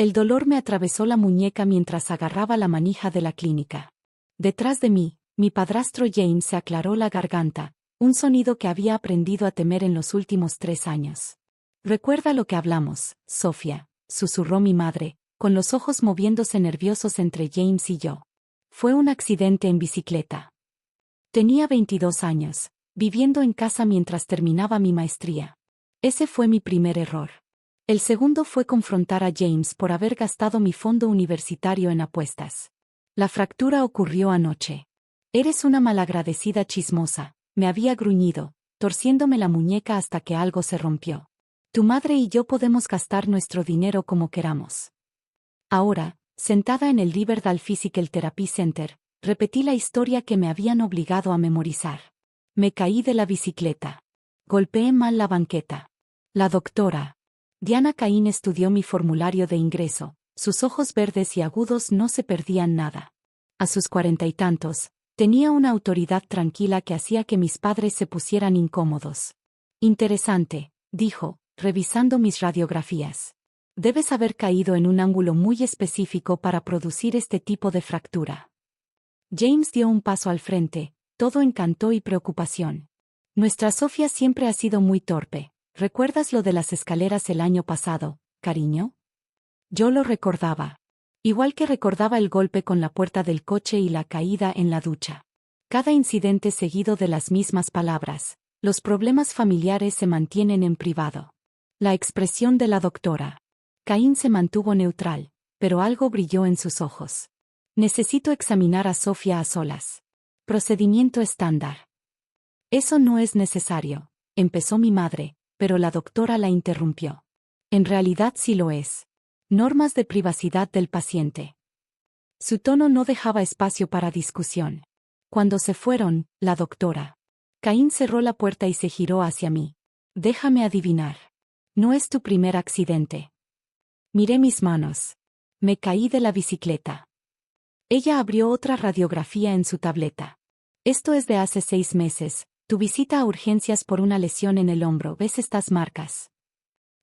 El dolor me atravesó la muñeca mientras agarraba la manija de la clínica. Detrás de mí, mi padrastro James se aclaró la garganta, un sonido que había aprendido a temer en los últimos 3 años. «Recuerda lo que hablamos, Sofía», susurró mi madre, con los ojos moviéndose nerviosos entre James y yo. Fue un accidente en bicicleta. Tenía 22 años, viviendo en casa mientras terminaba mi maestría. Ese fue mi primer error. El segundo fue confrontar a James por haber gastado mi fondo universitario en apuestas. La fractura ocurrió anoche. «Eres una malagradecida chismosa», me había gruñido, torciéndome la muñeca hasta que algo se rompió. «Tu madre y yo podemos gastar nuestro dinero como queramos». Ahora, sentada en el Riverdale Physical Therapy Center, repetí la historia que me habían obligado a memorizar. Me caí de la bicicleta. Golpeé mal la banqueta. La doctora Diana Cain estudió mi formulario de ingreso, sus ojos verdes y agudos no se perdían nada. A sus 40 y tantos, tenía una autoridad tranquila que hacía que mis padres se pusieran incómodos. «Interesante», dijo, revisando mis radiografías. «Debes haber caído en un ángulo muy específico para producir este tipo de fractura». James dio un paso al frente, todo encanto y preocupación. «Nuestra Sofía siempre ha sido muy torpe. ¿Recuerdas lo de las escaleras el año pasado, cariño?» Yo lo recordaba. Igual que recordaba el golpe con la puerta del coche y la caída en la ducha. Cada incidente seguido de las mismas palabras. «Los problemas familiares se mantienen en privado». La expresión de la doctora Cain se mantuvo neutral, pero algo brilló en sus ojos. «Necesito examinar a Sofía a solas. Procedimiento estándar». «Eso no es necesario», empezó mi madre, pero la doctora la interrumpió. «En realidad sí lo es. Normas de privacidad del paciente». Su tono no dejaba espacio para discusión. Cuando se fueron, la doctora Cain cerró la puerta y se giró hacia mí. «Déjame adivinar. No es tu primer accidente». Miré mis manos. Me caí de la bicicleta. Ella abrió otra radiografía en su tableta. «Esto es de hace 6 meses. Tu visita a urgencias por una lesión en el hombro. ¿Ves estas marcas?».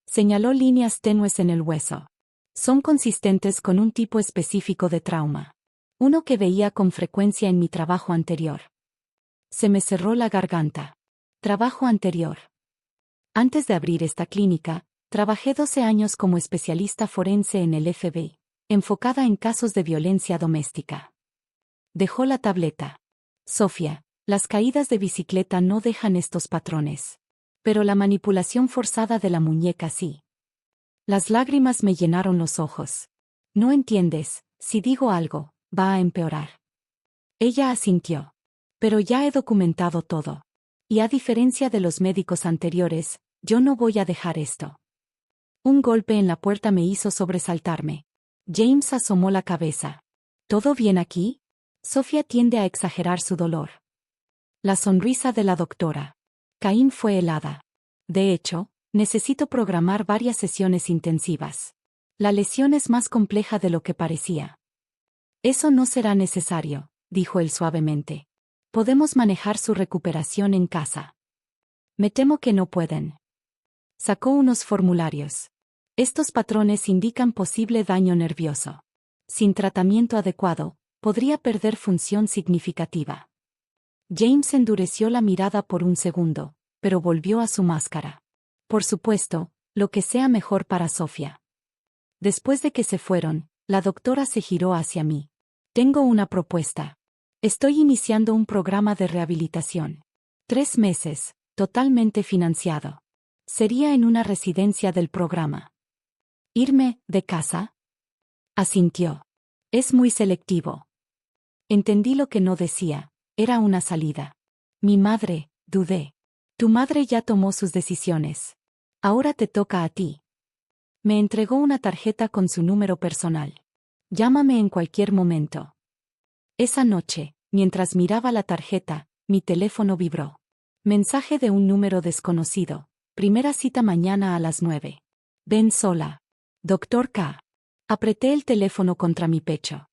Señaló líneas tenues en el hueso. «Son consistentes con un tipo específico de trauma. Uno que veía con frecuencia en mi trabajo anterior». Se me cerró la garganta. «Trabajo anterior». Antes de abrir esta clínica, trabajé 12 años como especialista forense en el FBI, enfocada en casos de violencia doméstica. Dejó la tableta. «Sofía, las caídas de bicicleta no dejan estos patrones. Pero la manipulación forzada de la muñeca sí». Las lágrimas me llenaron los ojos. «No entiendes, si digo algo, va a empeorar». Ella asintió. «Pero ya he documentado todo. Y a diferencia de los médicos anteriores, yo no voy a dejar esto». Un golpe en la puerta me hizo sobresaltarme. James asomó la cabeza. «¿Todo bien aquí?». Sofía tiende a exagerar su dolor. La sonrisa de la doctora Cain fue helada. «De hecho, necesito programar varias sesiones intensivas. La lesión es más compleja de lo que parecía». «Eso no será necesario», dijo él suavemente. «Podemos manejar su recuperación en casa». «Me temo que no pueden». Sacó unos formularios. «Estos patrones indican posible daño nervioso. Sin tratamiento adecuado, podría perder función significativa». James endureció la mirada por un segundo, pero volvió a su máscara. «Por supuesto, lo que sea mejor para Sofía». Después de que se fueron, la doctora se giró hacia mí. «Tengo una propuesta. Estoy iniciando un programa de rehabilitación. 3 meses, totalmente financiado. Sería en una residencia del programa». «¿Irme de casa?». Asintió. «Es muy selectivo». Entendí lo que no decía. Era una salida. «Mi madre», dudé. «Tu madre ya tomó sus decisiones. Ahora te toca a ti». Me entregó una tarjeta con su número personal. «Llámame en cualquier momento». Esa noche, mientras miraba la tarjeta, mi teléfono vibró. Mensaje de un número desconocido. «Primera cita mañana a las 9. Ven sola. Dr. K». Apreté el teléfono contra mi pecho.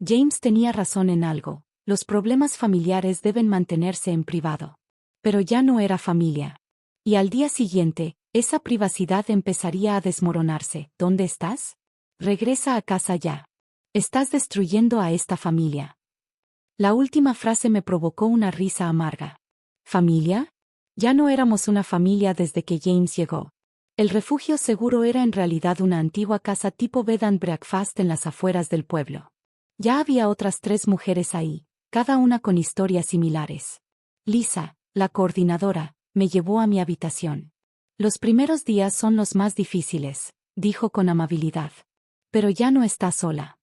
James tenía razón en algo. Los problemas familiares deben mantenerse en privado. Pero ya no era familia. Y al día siguiente, esa privacidad empezaría a desmoronarse. «¿Dónde estás?». Regresa a casa ya. Estás destruyendo a esta familia. La última frase me provocó una risa amarga. ¿Familia? Ya no éramos una familia desde que James llegó. El refugio seguro era en realidad una antigua casa tipo bed and breakfast en las afueras del pueblo. Ya había otras 3 mujeres ahí, cada una con historias similares. Lisa, la coordinadora, me llevó a mi habitación. Los primeros días son los más difíciles, dijo con amabilidad. Pero ya no está sola.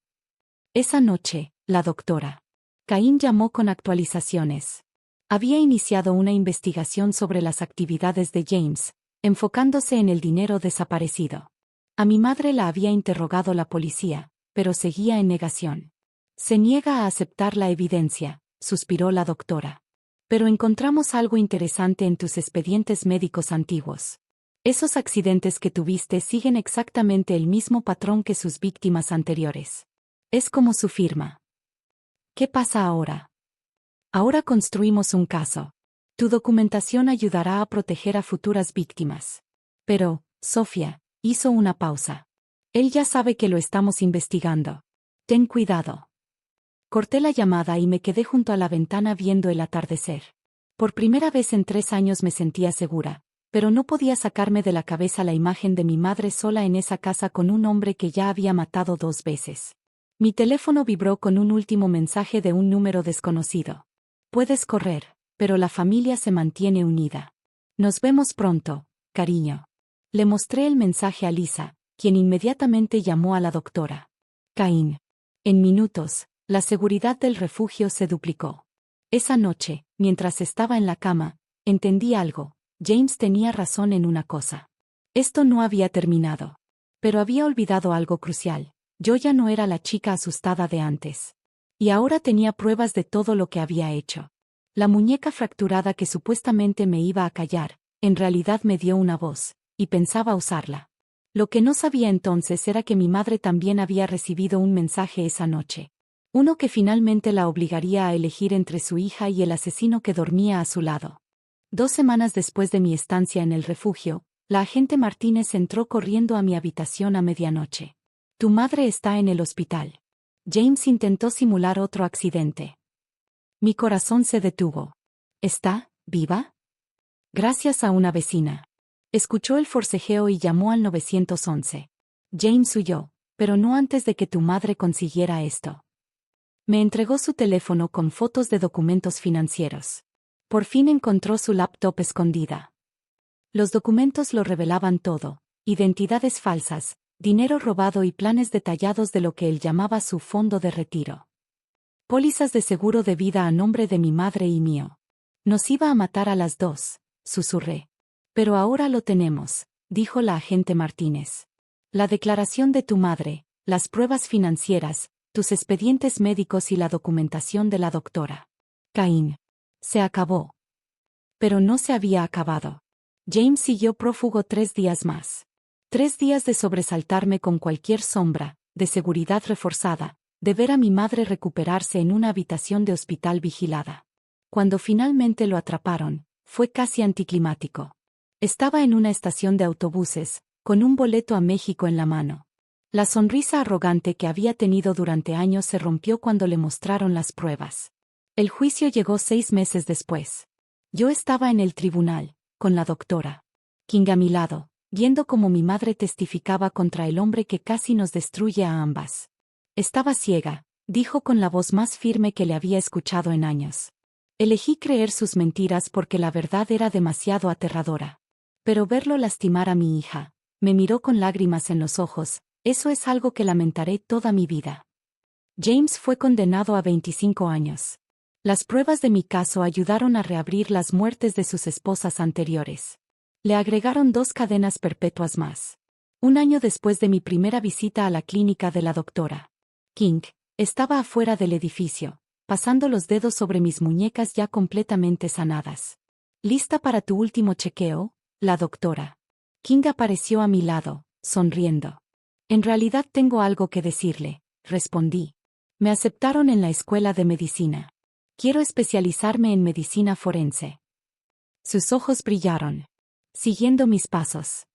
Esa noche, la doctora Cain llamó con actualizaciones. Había iniciado una investigación sobre las actividades de James, enfocándose en el dinero desaparecido. A mi madre la había interrogado la policía, pero seguía en negación. Se niega a aceptar la evidencia, suspiró la doctora. Pero encontramos algo interesante en tus expedientes médicos antiguos. Esos accidentes que tuviste siguen exactamente el mismo patrón que sus víctimas anteriores. Es como su firma. ¿Qué pasa ahora? Ahora construimos un caso. Tu documentación ayudará a proteger a futuras víctimas. Pero, Sofía, hizo una pausa. Él ya sabe que lo estamos investigando. Ten cuidado. Corté la llamada y me quedé junto a la ventana viendo el atardecer. Por primera vez en 3 años me sentía segura, pero no podía sacarme de la cabeza la imagen de mi madre sola en esa casa con un hombre que ya había matado 2 veces. Mi teléfono vibró con un último mensaje de un número desconocido. Puedes correr, pero la familia se mantiene unida. Nos vemos pronto, cariño. Le mostré el mensaje a Lisa, quien inmediatamente llamó a la doctora Cain. En minutos, la seguridad del refugio se duplicó. Esa noche, mientras estaba en la cama, entendí algo. James tenía razón en una cosa. Esto no había terminado. Pero había olvidado algo crucial. Yo ya no era la chica asustada de antes. Y ahora tenía pruebas de todo lo que había hecho. La muñeca fracturada que supuestamente me iba a callar, en realidad me dio una voz, y pensaba usarla. Lo que no sabía entonces era que mi madre también había recibido un mensaje esa noche. Uno que finalmente la obligaría a elegir entre su hija y el asesino que dormía a su lado. 2 semanas después de mi estancia en el refugio, la agente Martínez entró corriendo a mi habitación a medianoche. Tu madre está en el hospital. James intentó simular otro accidente. Mi corazón se detuvo. ¿Está viva? Gracias a una vecina. Escuchó el forcejeo y llamó al 911. James huyó, pero no antes de que tu madre consiguiera esto. Me entregó su teléfono con fotos de documentos financieros. Por fin encontró su laptop escondida. Los documentos lo revelaban todo: identidades falsas, dinero robado y planes detallados de lo que él llamaba su fondo de retiro. Pólizas de seguro de vida a nombre de mi madre y mío. Nos iba a matar a las 2, susurré. Pero ahora lo tenemos, dijo la agente Martínez. La declaración de tu madre, las pruebas financieras, tus expedientes médicos y la documentación de la doctora Cain. Se acabó. Pero no se había acabado. James siguió prófugo 3 días más. 3 días de sobresaltarme con cualquier sombra, de seguridad reforzada, de ver a mi madre recuperarse en una habitación de hospital vigilada. Cuando finalmente lo atraparon, fue casi anticlimático. Estaba en una estación de autobuses, con un boleto a México en la mano. La sonrisa arrogante que había tenido durante años se rompió cuando le mostraron las pruebas. El juicio llegó 6 meses después. Yo estaba en el tribunal, con la doctora King a mi lado, viendo cómo mi madre testificaba contra el hombre que casi nos destruye a ambas. Estaba ciega, dijo con la voz más firme que le había escuchado en años. Elegí creer sus mentiras porque la verdad era demasiado aterradora. Pero verlo lastimar a mi hija, me miró con lágrimas en los ojos, eso es algo que lamentaré toda mi vida. James fue condenado a 25 años. Las pruebas de mi caso ayudaron a reabrir las muertes de sus esposas anteriores. Le agregaron 2 cadenas perpetuas más. 1 año después de mi primera visita a la clínica de la doctora King, estaba afuera del edificio, pasando los dedos sobre mis muñecas ya completamente sanadas. ¿Lista para tu último chequeo? La doctora King apareció a mi lado, sonriendo. En realidad tengo algo que decirle, respondí. Me aceptaron en la escuela de medicina. Quiero especializarme en medicina forense. Sus ojos brillaron. Siguiendo mis pasos.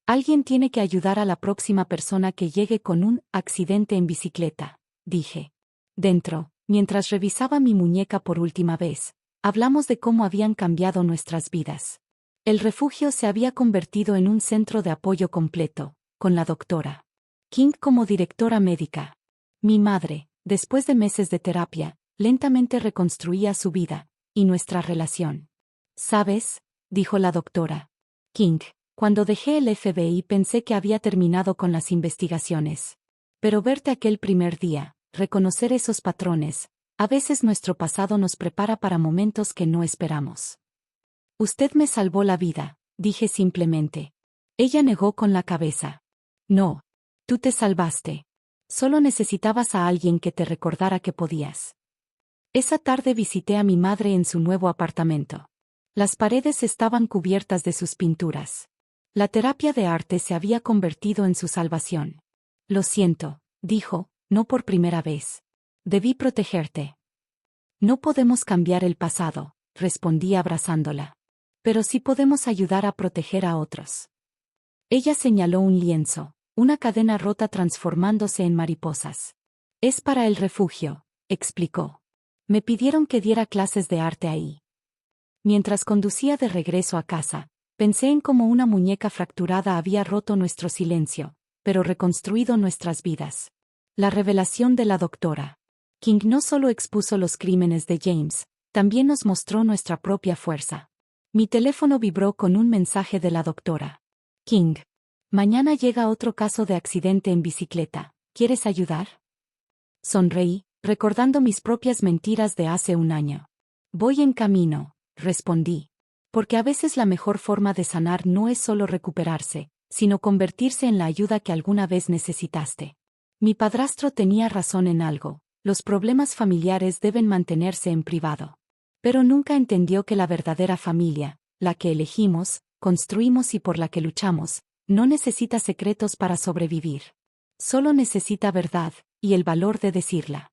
Alguien tiene que ayudar a la próxima persona que llegue con un accidente en bicicleta, dije. Dentro, mientras revisaba mi muñeca por última vez, hablamos de cómo habían cambiado nuestras vidas. El refugio se había convertido en un centro de apoyo completo, con la doctora King como directora médica. Mi madre, después de meses de terapia, lentamente reconstruía su vida, y nuestra relación. ¿Sabes?, dijo la doctora King. Cuando dejé el FBI pensé que había terminado con las investigaciones. Pero verte aquel primer día, reconocer esos patrones, a veces nuestro pasado nos prepara para momentos que no esperamos. Usted me salvó la vida, dije simplemente. Ella negó con la cabeza. No. Tú te salvaste. Solo necesitabas a alguien que te recordara que podías. Esa tarde visité a mi madre en su nuevo apartamento. Las paredes estaban cubiertas de sus pinturas. La terapia de arte se había convertido en su salvación. Lo siento, dijo, no por primera vez. Debí protegerte. No podemos cambiar el pasado, respondí abrazándola. Pero sí podemos ayudar a proteger a otros. Ella señaló un lienzo, una cadena rota transformándose en mariposas. Es para el refugio, explicó. Me pidieron que diera clases de arte ahí. Mientras conducía de regreso a casa, pensé en cómo una muñeca fracturada había roto nuestro silencio, pero reconstruido nuestras vidas. La revelación de la doctora King no solo expuso los crímenes de James, también nos mostró nuestra propia fuerza. Mi teléfono vibró con un mensaje de la doctora King. Mañana llega otro caso de accidente en bicicleta. ¿Quieres ayudar? Sonreí, recordando mis propias mentiras de hace un año. Voy en camino, respondí. Porque a veces la mejor forma de sanar no es solo recuperarse, sino convertirse en la ayuda que alguna vez necesitaste. Mi padrastro tenía razón en algo, los problemas familiares deben mantenerse en privado. Pero nunca entendió que la verdadera familia, la que elegimos, construimos y por la que luchamos, no necesita secretos para sobrevivir. Solo necesita verdad, y el valor de decirla.